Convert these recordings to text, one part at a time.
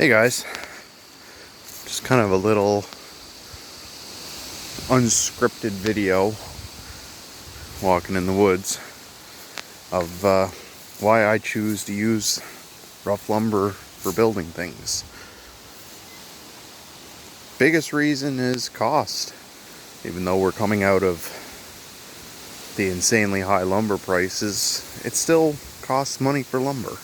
Hey guys, just kind of a little unscripted video walking in the woods of why I choose to use rough lumber for building things. Biggest reason is cost. Even though we're coming out of the insanely high lumber prices, it still costs money for lumber.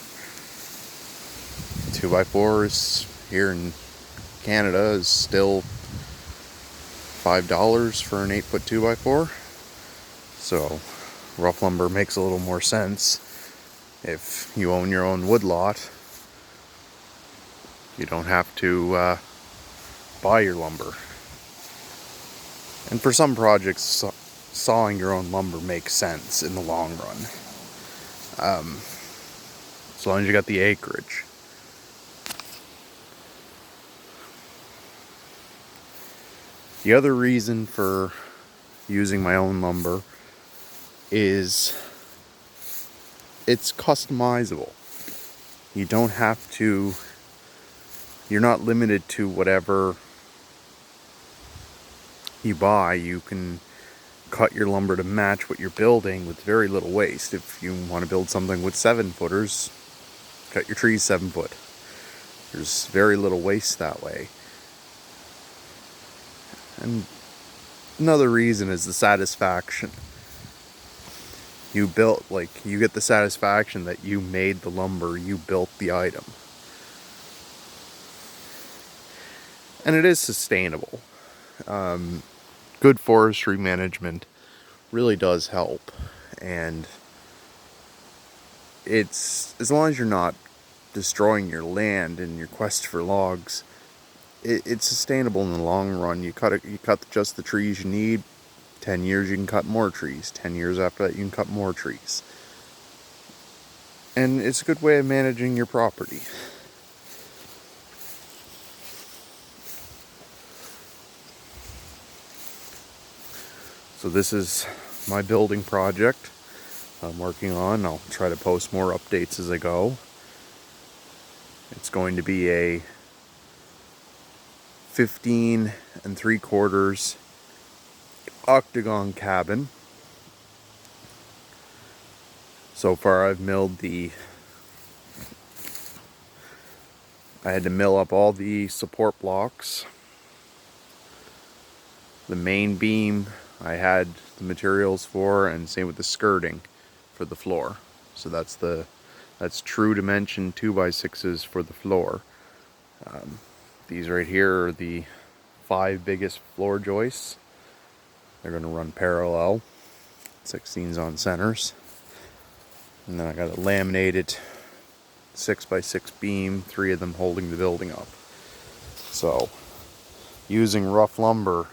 2x4s here in Canada is still $5 for an 8-foot 2x4. So rough lumber makes a little more sense. If you own your own woodlot, you don't have to buy your lumber. And for some projects, sawing your own lumber makes sense in the long run. As long as you got the acreage. The other reason for using my own lumber is it's customizable. You don't have to, you're not limited to whatever you buy. You can cut your lumber to match what you're building with very little waste. If you want to build something with 7-footers, cut your trees 7 foot. There's very little waste that way. And another reason is the satisfaction. You get the satisfaction that you made the lumber, you built the item. And it is sustainable. Good forestry management really does help. And it's, as long as you're not destroying your land in your quest for logs, it's sustainable in the long run. You cut just the trees you need. 10 years you can cut more trees. 10 years after that you can cut more trees. And it's a good way of managing your property. So this is my building project I'm working on. I'll try to post more updates as I go. It's going to be a 15 3/4 octagon cabin. So far I had to mill up all the support blocks. The main beam I had the materials for, and same with the skirting for the floor. So that's true dimension 2x6s for the floor. These right here are the 5 biggest floor joists. They're going to run parallel, 16s on centers. And then I got a laminated 6x6 beam, 3 of them holding the building up. So using rough lumber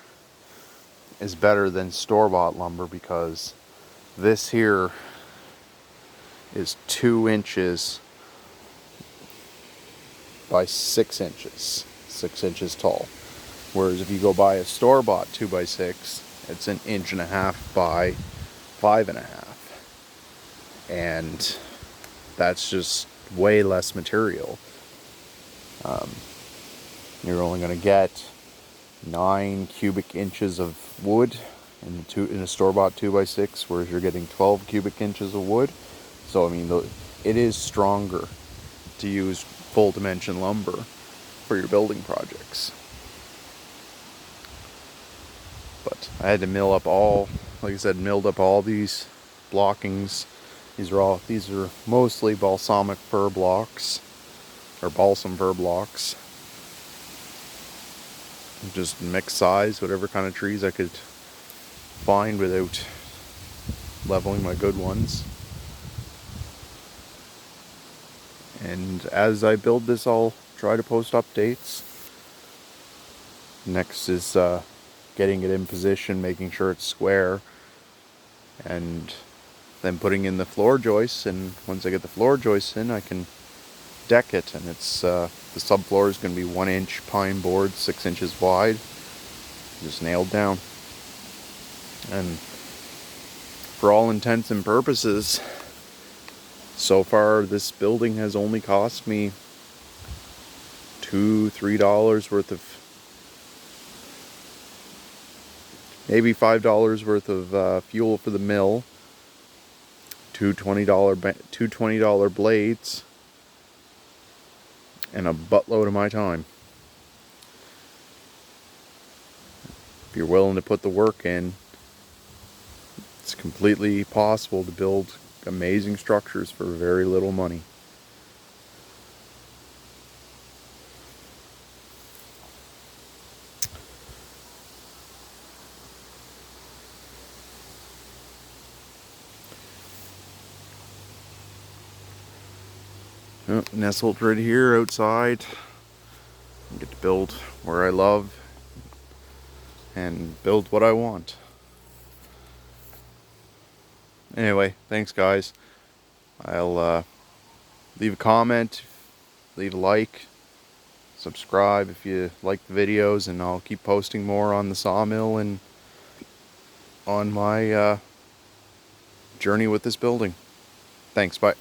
is better than store-bought lumber, because this here is 2 inches by 6 inches. 6 inches tall. Whereas if you go buy a store-bought 2x6, it's 1.5 inches by 5.5 inches. And that's just way less material. You're only going to get 9 cubic inches of wood in a store-bought 2x6, whereas you're getting 12 cubic inches of wood. So I mean, it is stronger to use full dimension lumber for your building projects. But I had to milled up all these blockings. These are mostly balsamic fir blocks, or balsam fir blocks. Just mix size, whatever kind of trees I could find without leveling my good ones. And as I build this, I'll try to post updates. Next is getting it in position, making sure it's square, and then putting in the floor joists. And once I get the floor joists in, I can deck it. And it's the subfloor is going to be 1-inch pine board, 6 inches wide, just nailed down. And for all intents and purposes, so far this building has only cost me $2-3 worth of, maybe $5 worth of fuel for the mill, two $20 blades, and a buttload of my time. If you're willing to put the work in, it's completely possible to build amazing structures for very little money. Nestled right here outside. I get to build where I love and build what I want. Anyway, thanks guys. I'll leave a comment, leave a like, subscribe if you like the videos, and I'll keep posting more on the sawmill and on my journey with this building. Thanks, bye.